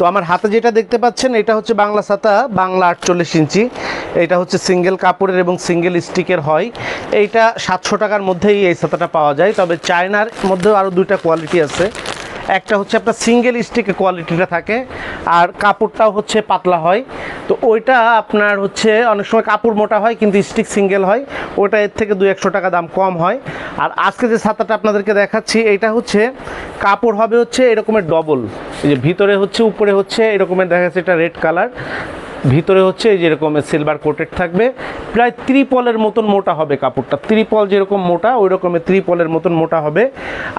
তো আমার হাতে যেটা দেখতে পাচ্ছেন এটা হচ্ছে বাংলা ছাতা, বাংলা 48 ইঞ্চি। এটা হচ্ছে সিঙ্গেল কাপড়ের এবং সিঙ্গেল স্টিকের হয়। এইটা 700 টাকার মধ্যেই এই ছাতাটা পাওয়া যায়। তবে চায়নার মধ্যেও আরও দুইটা কোয়ালিটি আছে। একটা হচ্ছে আপনার সিঙ্গেল স্টিকের কোয়ালিটিটা থাকে, আর কাপড়টাও হচ্ছে পাতলা হয়। তো ওইটা আপনার হচ্ছে অনেক সময় কাপড় মোটা হয় কিন্তু স্টিক সিঙ্গেল হয়, ওটা এর থেকে 200-100 টাকা দাম কম হয়। আর আজকে যে ছাতাটা আপনাদেরকে দেখাচ্ছি এইটা হচ্ছে কাপড় হবে হচ্ছে এরকমের ডবল, এই যে ভিতরে হচ্ছে উপরে হচ্ছে এরকমের দেখা যাচ্ছে, এটা রেড কালার, ভিতরে হচ্ছে এই যেরকম সিলভার কোটেড থাকবে। প্রায় ত্রিপলের মতন মোটা হবে কাপড়টা, ত্রিপল যেরকম মোটা ওই রকমের ত্রিপলের মতন মোটা হবে।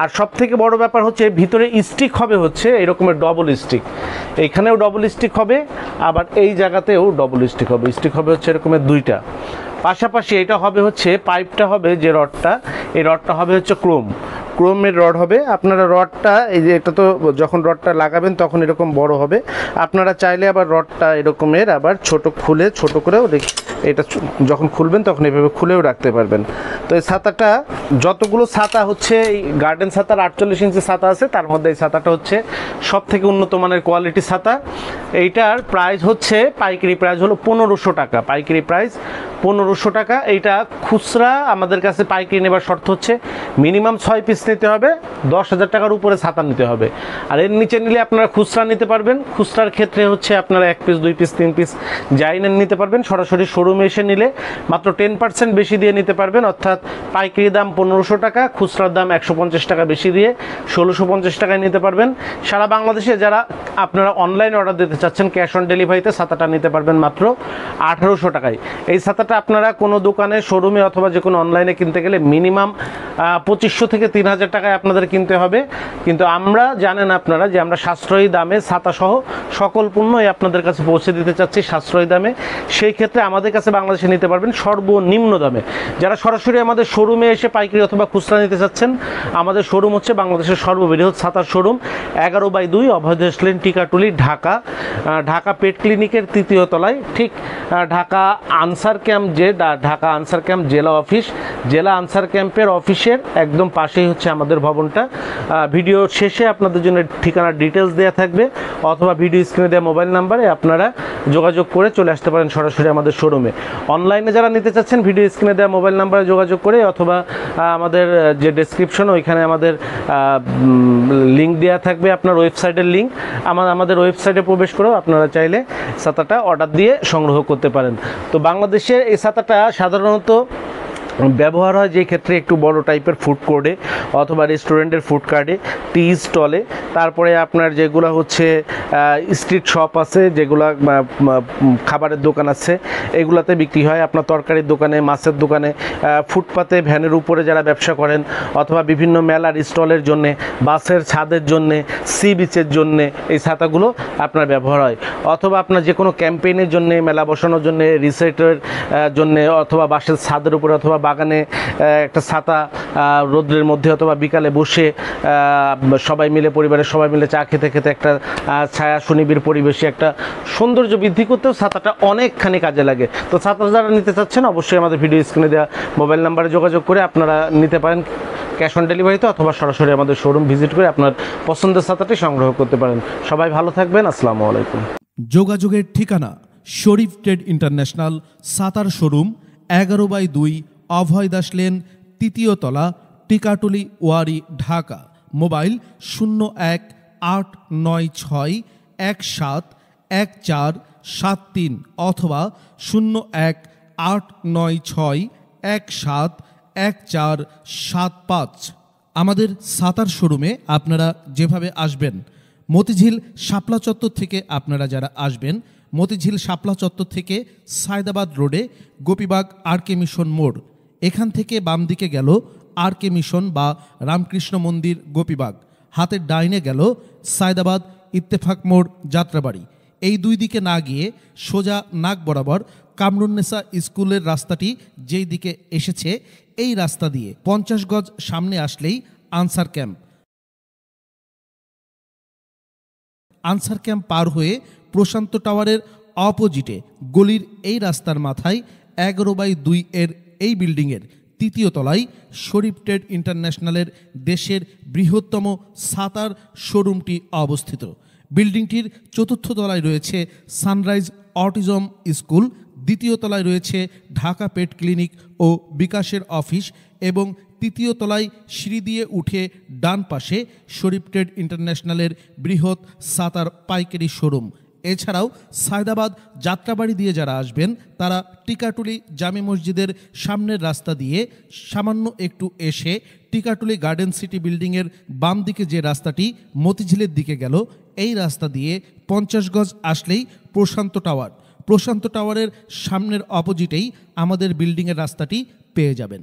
আর সব থেকে বড় ব্যাপার হচ্ছে ভিতরে স্টিক হবে হচ্ছে এরকমের ডবল স্টিক, এইখানেও ডবল স্টিক হবে, আবার এই জায়গাতেও ডবল স্টিক হবে। স্টিক হবে হচ্ছে এরকমের দুইটা। পাশাপাশি এটা হবে হচ্ছে পাইপটা হবে যে রডটা, এই রডটা হবে হচ্ছে ক্রোমের রড হবে। আপনারা রডটা এই যে এটা তো যখন রডটা লাগাবেন তখন এরকম বড় হবে, আপনারা চাইলে আবার রডটা এরকমের আবার ছোট খুলে ছোট করেও এটা যখন খুলবেন তখন এভাবে খুলেও রাখতে পারবেন। তো এই ছাতাটা যতগুলো ছাতা হচ্ছে এই গার্ডেন ছাতার 48 ইঞ্চি ছাতা আছে তার মধ্যে এই ছাতাটা হচ্ছে সব থেকে উন্নত মানের কোয়ালিটি ছাতা। এইটার প্রাইস হচ্ছে পাইকারি প্রাইস হলো 1500 টাকা, পাইকারি প্রাইস 1500 টাকা। এইটা খুচরা আমাদের কাছে পাইকারি নেবার শর্ত হচ্ছে মিনিমাম 6 পিস নিতে হবে, 10,000 টাকার উপরে ছাতা নিতে হবে। আর এর নিচে নিলে আপনারা খুচরা নিতে পারবেন, খুচরার ক্ষেত্রে হচ্ছে আপনারা 1 পিস 2 পিস 3 পিস যাই নেন নিতে পারবেন। সরাসরি শোরুমে এসে নিলে মাত্র 10% বেশি দিয়ে নিতে পারবেন, অর্থাৎ পাইকারি দাম 1500 টাকা, খুচরার দাম 150 টাকা বেশি দিয়ে 1650 টাকায় নিতে পারবেন। সারা বাংলাদেশে যারা আপনারা অনলাইন অর্ডার দিতে চাচ্ছেন ক্যাশ অন ডেলিভারিতে ছাতাটা নিতে পারবেন মাত্র 1800 টাকায়। এই ছাতাটা আপনারা কোনো দোকানে শোরুমে অথবা যে কোনো অনলাইনে কিনতে গেলে মিনিমাম 2500 থেকে 3000 টাকায় আপনাদের কিনতে হবে। কিন্তু আমরা জানেন আপনারা যে আমরা সাশ্রয়ী দামে ছাতাসহ সকল পণ্যই আপনাদের কাছে পৌঁছে দিতে চাচ্ছি সাশ্রয়ী দামে। সেই ক্ষেত্রে আমাদের কাছে বাংলাদেশে নিতে পারবেন সর্বনিম্ন দামে। যারা সরাসরি আমাদের শোরুমে এসে পাইকারি অথবা খুচরা নিতে চাচ্ছেন, আমাদের শোরুম হচ্ছে বাংলাদেশের সর্ববৃহৎ ছাতার শোরুম, 11/2 অভয়দেশ লেন, টিকাটুলি, ঢাকা। ঢাকা পেট ক্লিনিকের 3য় তলায়, ঠিক ঢাকা আনসার ক্যাম্প, যে ঢাকা আনসার ক্যাম্প জেলা অফিস, জেলা আনসার ক্যাম্পের অফিসের একদম পাশেই হচ্ছে আমাদের ভবনটা। ভিডিও শেষে আপনাদের জন্য ঠিকানার ডিটেলস দেওয়া থাকবে, অথবা ভিডিও স্ক্রিনে দেওয়া মোবাইল নাম্বারে আপনারা যোগাযোগ করে চলে আসতে পারেন সরাসরি আমাদের শোরুমে। অনলাইনে যারা নিতে চাচ্ছেন ভিডিও স্ক্রিনে দেওয়া মোবাইল নাম্বারে যোগাযোগ করে, অথবা আমাদের যে ডেসক্রিপশন ওইখানে আমাদের লিঙ্ক দেওয়া থাকবে, আপনার ওয়েবসাইটের লিঙ্ক, আমাদের ওয়েবসাইটে প্রবেশ করেও আপনারা চাইলে ছাতাটা অর্ডার দিয়ে সংগ্রহ করতে পারেন। তো বাংলাদেশের এই ছাতাটা সাধারণত ব্যবহার হয় যে ক্ষেত্রে একটু বড় টাইপের ফুড কোর্টে অথবা রেস্টুরেন্টের ফুড কার্টে, টি স্টলে, তারপরে আপনার যেগুলো হচ্ছে স্ট্রিট শপ আছে, যেগুলো খাবারের দোকান আছে, এগুলাতে বিক্রি হয়। আপনার তরকারির দোকানে, মাছের দোকানে, ফুটপাতে, ভ্যানের উপরে যারা ব্যবসা করেন, অথবা বিভিন্ন মেলার স্টলের জন্যে, বাসের ছাদের জন্যে, সি বিচের জন্যে এই ছাতাগুলো আপনার ব্যবহার হয়। অথবা আপনার যে কোনো ক্যাম্পেইনের জন্যে, মেলা বসানোর জন্যে, রিসেটের জন্যে, অথবা বাসের ছাদের উপরে অথবা বাগানে একটা ছাতা রোদ্রের মধ্যে অথবা বিকালে বসে সবাই মিলে, পরিবারের সবাই মিলে চা খেতে খেতে একটা ছায়া সুনিবিড় পরিবেশে একটা সৌন্দর্য বৃদ্ধি করতেও ছাতাটা অনেকখানি কাজে লাগে। তো ছাতা যারা নিতে চাচ্ছেন অবশ্যই আমাদের ভিডিও স্ক্রিনে দেওয়া মোবাইল নাম্বারে যোগাযোগ করে আপনারা নিতে পারেন ক্যাশ অন ডেলিভারিতে, অথবা সরাসরি আমাদের শোরুম ভিজিট করে আপনার পছন্দের ছাতাটি সংগ্রহ করতে পারেন। সবাই ভালো থাকবেন, আসসালামু আলাইকুম। যোগাযোগের ঠিকানা শরীফ ট্রেড ইন্টারন্যাশনাল ছাতার শোরুম, 11/2 অভয় দাস লেন, 3য় তলা, টিকাটুলি, ওয়ারি, ঢাকা। মোবাইল 0186171473 অথবা 018961714775। আমাদের ছাতার শোরুমে আপনারা যেভাবে আসবেন, মতিঝিল শাপলা চত্বর থেকে আপনারা যারা আসবেন, মতিঝিল শাপলা চত্বর থেকে সায়দাবাদ রোডে গোপীবাগ আর.কে মিশন মোড়, এখান থেকে বাম দিকে গেল আর.কে মিশন বা রামকৃষ্ণ মন্দির গোপীবাগ, হাতের ডাইনে গেল সায়দাবাদ ইত্তেফাক মোড় যাত্রাবাড়ি। এই দুই দিকে না গিয়ে সোজা নাক বরাবর কামরুন্নেসা স্কুলের রাস্তাটি যেই দিকে এসেছে, এই রাস্তা দিয়ে 50 গজ সামনে আসলেই আনসার ক্যাম্প। আনসার ক্যাম্প পার হয়ে প্রশান্ত টাওয়ারের অপোজিটে গলির এই রাস্তার মাথায় 11/2 এর এই বিল্ডিংয়ের 3য় তলায় শরীফ ট্রেড ইন্টারন্যাশনালের দেশের বৃহত্তম ছাতার শোরুমটি অবস্থিত। বিল্ডিংটির চতুর্থ তলায় রয়েছে সানরাইজ অটিজম স্কুল, দ্বিতীয় তলায় রয়েছে ঢাকা পেট ক্লিনিক ও বিকাশের অফিস এবং তৃতীয় তলায় সিঁড়ি দিয়ে উঠে ডান পাশে শরীফ ট্রেড ইন্টারন্যাশনালের বৃহৎ সাতার পাইকারি শোরুম। এছাড়াও সায়দাবাদ যাত্রাবাড়ি দিয়ে যারা আসবেন তারা টিকাটুলি জামে মসজিদের সামনের রাস্তা দিয়ে সামান্য একটু এসে টিকাটুলি গার্ডেন সিটি বিল্ডিংয়ের বাম দিকে যে রাস্তাটি মতিঝিলের দিকে গেল, এই রাস্তা দিয়ে 50 গজ আসলেই প্রশান্ত টাওয়ার। প্রশান্ত টাওয়ারের সামনের অপোজিটেই আমাদের বিল্ডিংয়ের রাস্তাটি পেয়ে যাবেন।